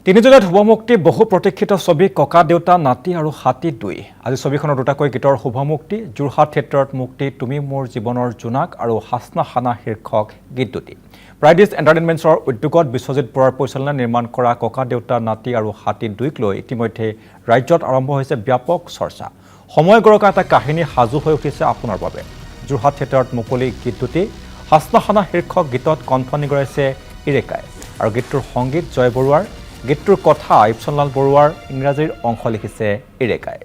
তিনি জুলাইত শুভমুক্তি বহু প্ৰতীক্ষিত ছবি ককা দেউতা নাতি আৰু হাতী 2 আজি ছবিখনৰ দুটাকৈ গীতৰ শুভমুক্তি যোৰহাট থিয়েটাৰত মুক্তি তুমি মোৰ জীৱনৰ জোনাক আৰু হাসনা হানা শীৰ্ষক গীত দুটি প্ৰাইডিছ এণ্টাৰটেইনমেণ্টছৰ উদ্যোগত বিশ্বজিৎ বৰাৰ পৰিচালনাত নিৰ্মাণ কৰা ককা দেউতা নাতি আৰু হাতী 2ক লৈ ইতিমধ্যে ৰাজ্যত আৰম্ভ হৈছে ব্যাপক চৰ্চা সময় গৰকা এটা কাহিনী সাজু হৈ উঠিছে আপোনাৰ বাবে যোৰহাট থিয়েটাৰত মুকলি গীত দুটি হাসনা হানা শীৰ্ষক গীতত কণ্ঠনি গৰাইছে ইৰেকাই আৰু গীতটোৰ সংগীত জয় বৰুৱাৰ গীতটোৰ কথা ইপচনলাল বৰুৱাৰ ইংৰাজীৰ অংশ লিখিছে ইৰেকাই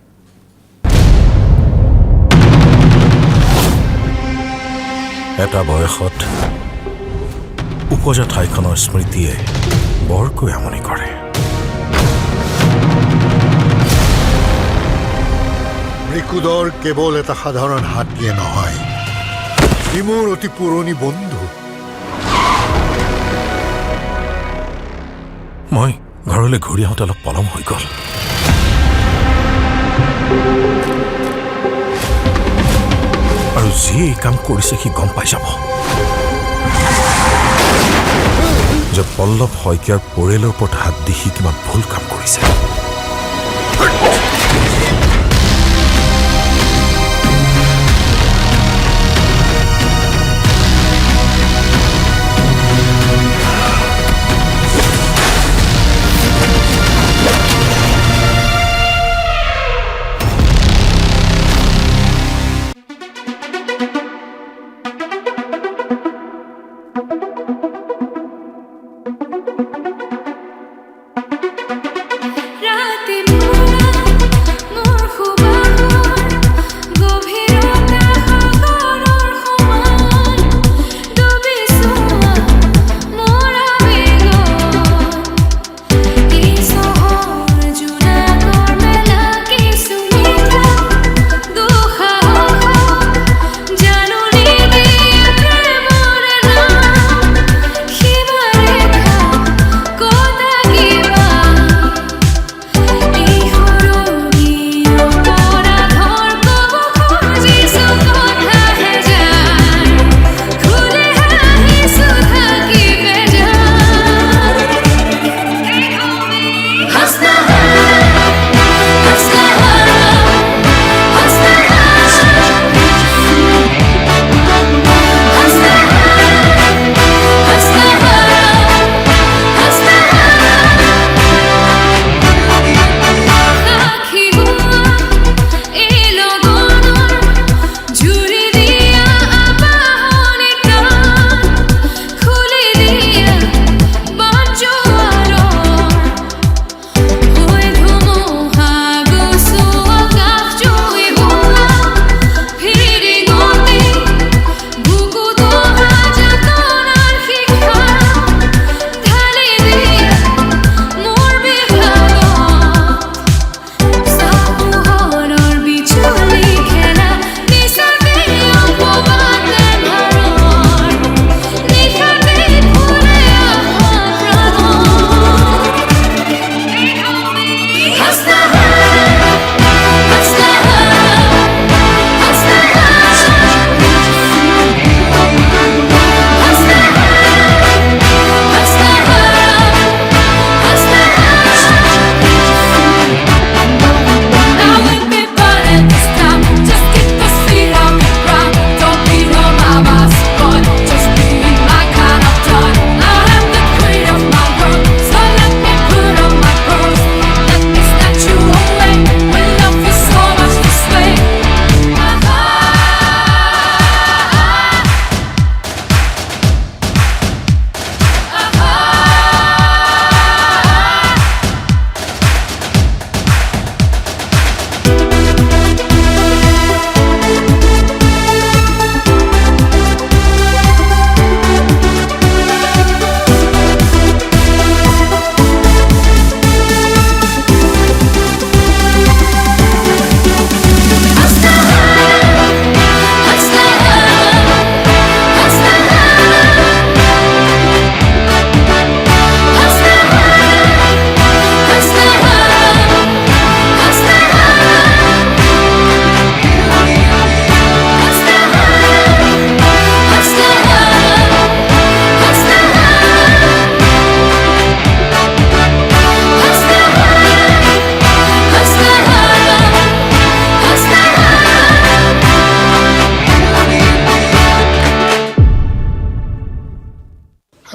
এটা বয়সত উপজা ঠাইখনৰ স্মৃতিয়ে বৰকৈ আমনি কৰে মৃকুদৰ কেৱল এটা সাধাৰণ হাতীয়ে নহয় ই মোৰ অতি পুৰণি বন্ধু মই ঘৰলৈ ঘূৰি আহোঁতে অলপ পলম হৈ গ'ল আৰু যিয়ে এই কাম কৰিছে সি গম পাই যাব যে পল্লৱ শইকীয়াৰ পৰিয়ালৰ ওপৰত হাত দি সি কিমান ভুল কাম কৰিছে रात मोरा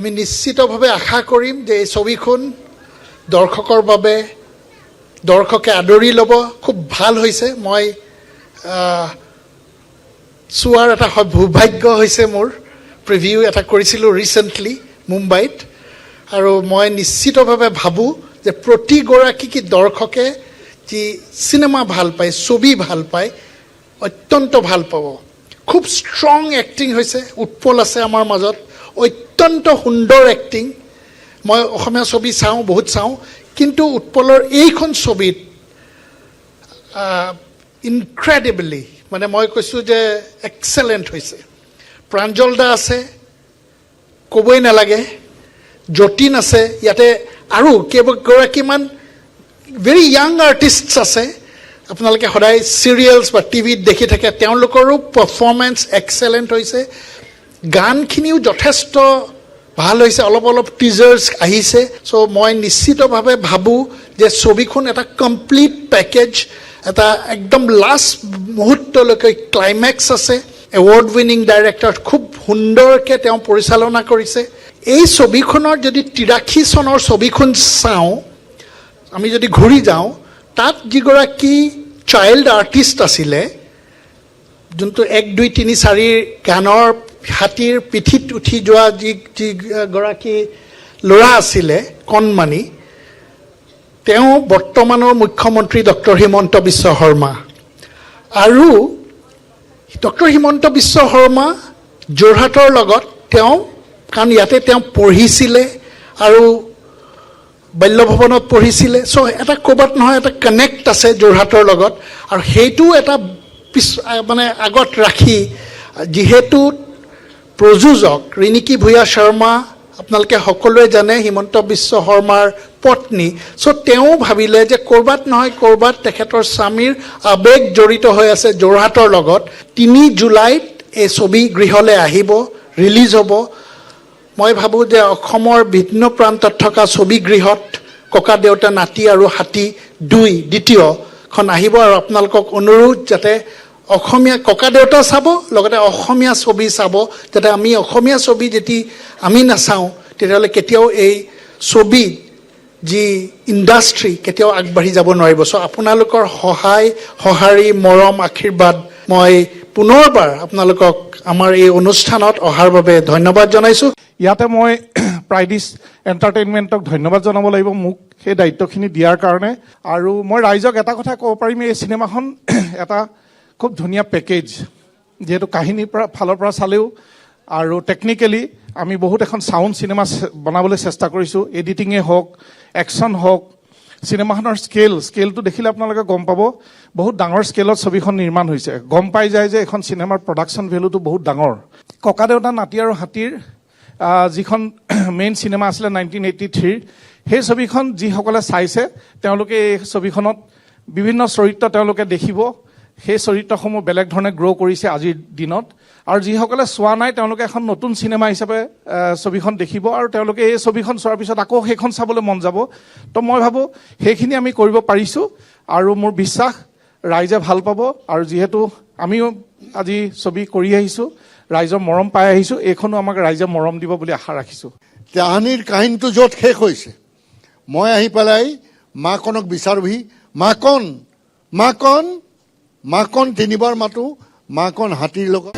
আমি নিশ্চিতভাৱে আশা কৰিম যে এই ছবিখন দৰ্শকৰ বাবে দৰ্শকে আদৰি ল'ব। খুব ভাল হৈছে। মই চোৱাৰ এটা সৌভাগ্য হৈছে মোৰ। প্ৰিভিউ এটা কৰিছিলোঁ ৰিচেণ্টলি মুম্বাইত, আৰু মই নিশ্চিতভাৱে ভাবোঁ যে প্ৰতিগৰাকী দৰ্শকে যি চিনেমা ভাল পায়, ছবি ভাল পায়, অত্যন্ত ভাল পাব। খুব ষ্ট্ৰং এক্টিং হৈছে। উৎপল আছে আমাৰ মাজত, অত্যন্ত সুন্দৰ এক্টিং। মই অসমীয়া ছবি চাওঁ, বহুত চাওঁ, কিন্তু উৎপলৰ এইখন ছবিত ইনক্ৰেডিবলি, মানে মই কৈছোঁ যে এক্সেলেণ্ট হৈছে। প্ৰাঞ্জল দা আছে, ক'বই নালাগে। যতীন আছে ইয়াতে, আৰু কেইগৰাকীমান ভেৰি য়াং আৰ্টিষ্ট আছে, আপোনালোকে সদায় চিৰিয়েলছ বা টিভিত দেখি থাকে। তেওঁলোকৰো পাৰফৰ্মেঞ্চ এক্সেলেণ্ট হৈছে। গানখিনিও যথেষ্ট ভাল হৈছে। অলপ অলপ টিজাৰ্ছ আহিছে। চ' মই নিশ্চিতভাৱে ভাবোঁ যে ছবিখন এটা কমপ্লিট পেকেজ, এটা একদম লাষ্ট মুহূৰ্তলৈকে ক্লাইমেক্স আছে। এৱাৰ্ড উইনিং ডাইৰেক্টৰ, খুব সুন্দৰকৈ তেওঁ পৰিচালনা কৰিছে। এই ছবিখনৰ যদি 83 চনৰ ছবিখন চাওঁ, আমি যদি ঘূৰি যাওঁ, তাত যিগৰাকী চাইল্ড আৰ্টিষ্ট আছিলে, যোনটো 1, 2, 3, 4 গানৰ হাতীৰ পিঠিত উঠি যোৱা যিগৰাকী ল'ৰা আছিলে কণমানি, তেওঁ বৰ্তমানৰ মুখ্যমন্ত্ৰী ডক্টৰ হিমন্ত বিশ্ব শৰ্মা। আৰু ডক্টৰ হিমন্ত বিশ্ব শৰ্মা যোৰহাটৰ লগত তেওঁ, কাৰণ ইয়াতে তেওঁ পঢ়িছিলে আৰু বাল্যভৱনত পঢ়িছিলে। চ' এটা ক'ৰবাত নহয় এটা কানেক্ট আছে যোৰহাটৰ লগত, আৰু সেইটো এটা মানে আগত ৰাখি, যিহেতু প্ৰযোজক ৰিণিকী ভূঞা শৰ্মা আপোনালোকে সকলোৱে জানে হিমন্ত বিশ্ব শৰ্মাৰ পত্নী। চ' তেওঁ ভাবিলে যে ক'ৰবাত নহয় ক'ৰবাত তেখেতৰ স্বামীৰ আৱেগ জড়িত হৈ আছে যোৰহাটৰ লগত। 3 জুলাইত এই ছবি গৃহলৈ আহিব, ৰিলিজ হ'ব। মই ভাবোঁ যে অসমৰ বিভিন্ন প্ৰান্তত থকা ছবিগৃহত ককা দেউতা নাতি আৰু হাতী 2 দ্বিতীয়খন আহিব। আৰু আপোনালোকক অনুৰোধ যাতে অসমীয়া ককা দেউতা চাব, লগতে অসমীয়া ছবি চাব, যাতে আমি অসমীয়া ছবি যদি আমি নাচাওঁ তেতিয়াহ'লে কেতিয়াও এই ছবি যি ইণ্ডাষ্ট্ৰী কেতিয়াও আগবাঢ়ি যাব নোৱাৰিব। চ' আপোনালোকৰ সহায় সঁহাৰি মৰম আশীৰ্বাদ মই পুনৰবাৰ আপোনালোকক আমাৰ এই অনুষ্ঠানত অহাৰ বাবে ধন্যবাদ জনাইছোঁ। ইয়াতে মই প্ৰাইডিছ এণ্টাৰটেইনমেণ্টক ধন্যবাদ জনাব লাগিব মোক সেই দায়িত্বখিনি দিয়াৰ কাৰণে। আৰু মই ৰাইজক এটা কথা ক'ব পাৰিম, এই চিনেমাখন এটা খুব ধুনীয়া পেকেজ, যিহেতু কাহিনীৰ ফালৰ পৰা চালেও আৰু টেকনিকেলি আমি বহুত এখন চাউণ্ড চিনেমা বনাবলৈ চেষ্টা কৰিছোঁ। এডিটিঙে হওক, একশ্যন হওক, চিনেমাখনৰ স্কেলটো দেখিলে আপোনালোকে গম পাব বহুত ডাঙৰ স্কেলত ছবিখন নিৰ্মাণ হৈছে। গম পাই যায় যে এখন চিনেমাৰ প্ৰডাকশ্যন ভেলুটো বহুত ডাঙৰ। ককা দেউতা নাতি আৰু হাতীৰ যিখন মেইন চিনেমা আছিলে 1983, সেই ছবিখন যিসকলে চাইছে তেওঁলোকে এই ছবিখনত বিভিন্ন চৰিত্ৰ তেওঁলোকে দেখিব। সেই চৰিত্ৰসমূহ বেলেগ ধৰণে গ্ৰ' কৰিছে আজিৰ দিনত। আৰু যিসকলে চোৱা নাই তেওঁলোকে এখন নতুন চিনেমা হিচাপে ছবিখন দেখিব, আৰু তেওঁলোকে এই ছবিখন চোৱাৰ পিছত আকৌ সেইখন চাবলৈ মন যাব। তো মই ভাবোঁ সেইখিনি আমি কৰিব পাৰিছোঁ, আৰু মোৰ বিশ্বাস ৰাইজে ভাল পাব। আৰু যিহেতু আমিও আজি ছবি কৰি আহিছোঁ, ৰাইজৰ মৰম পাই আহিছোঁ, এইখনো আমাক ৰাইজে মৰম দিব বুলি আশা ৰাখিছোঁ। তাহানিৰ কাহিনীটো য'ত শেষ হৈছে, মই আহি পেলাই মাকনক বিচাৰোহি, মাকন 3বাৰ মাতো, মাকন হাতীৰ লগত